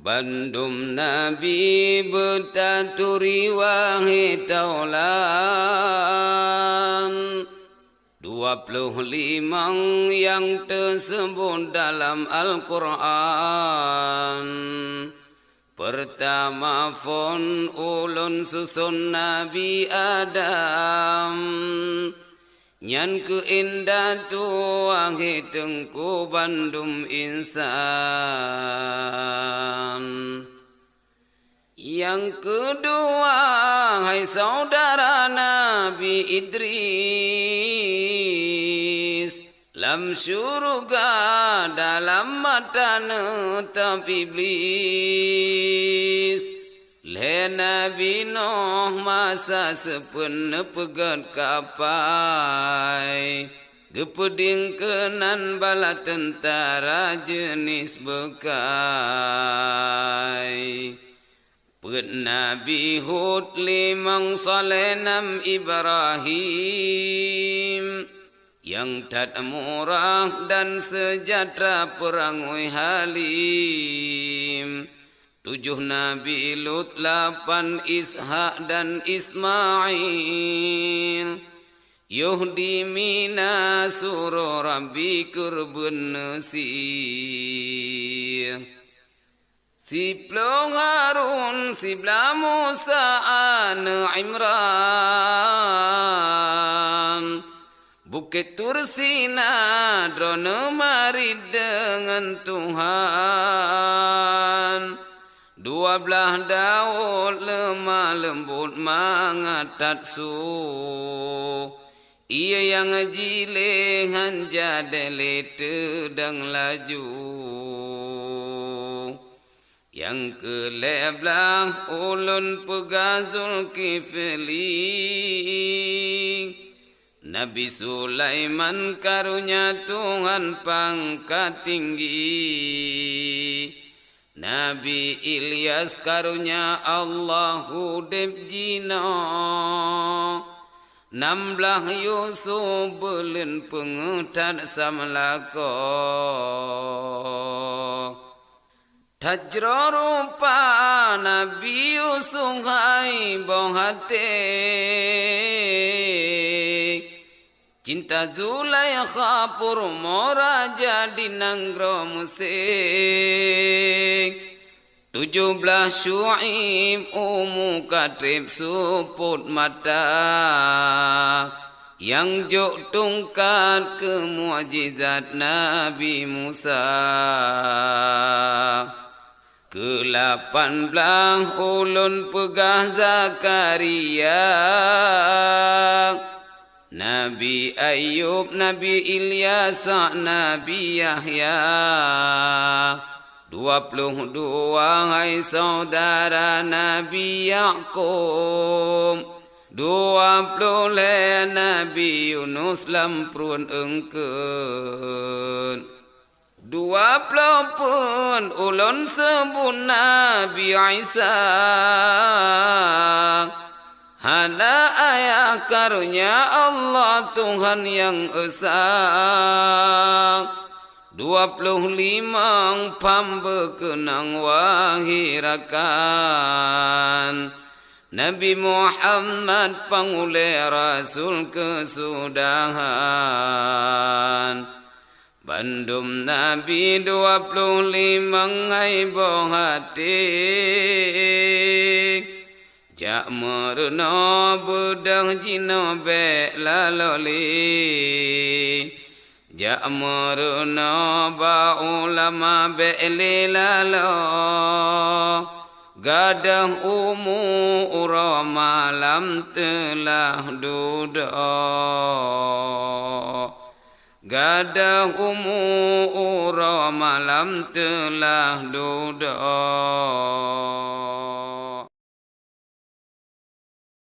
Bandum Nabi bertaturi wahai taulan 25 yang tersebut dalam Al-Quran. Pertama fon ulun susun Nabi Adam. Nyan keindah tu wahai tengku bandum insan. Yang kedua hai saudara Nabi Idris. Lam syurga dalam mata netap iblis. Le Nabi Nuh masa sepena pegat kapai. Gepeding kenan bala tentara jenis bekai. Pet Nabi Hud 5 Saleh 6 Ibrahim. Yang tak murah dan sejahtera perangui halim. 7 Nabi Lut 8 Ishak dan Ismail. Yuhdi mina suruh Rabbi kurban nasir. Siplo Harun sibla Musa an Imran. Bukit Tursina drone mari dengan Tuhan. 12 Daud lemah lembut mangatat su. Ia yang jilengan jadele tedang laju. Yang ke-11 ulun pegazul kifli. Nabi Sulaiman karunia Tuhan pangkat tinggi. Nabi Ilyas karunia Allah hudib jina. 16 Yusuf belen pengetat samlako. Tajro rupa Nabi Yusuf hai bong hati. Cinta Zulaikha purmo raja di nanggro musik. 17 Syuaib umu katrib suput mata. Yang jok tungkat ke muajizat Nabi Musa. Ke-18 ulun pegah Zakaria. Nabi Ayub, Nabi Ilyas, Nabi Yahya. 22 hai saudara Nabi Yaqub. 20 Nabi Yunus lamprun engkeun. 20 pun ulun sebut Nabi Isa. Hana ayah karunia Allah Tuhan yang esa. 25 pambekenang wahirakan. Nabi Muhammad pangule Rasul kesudahan. Bandum Nabi 25 ai boh hati. Jak merena bedang jino be laloli. Jak merena ba ulama be lalo. Gadah umur malam telah duduk. Gadah umur malam telah duduk.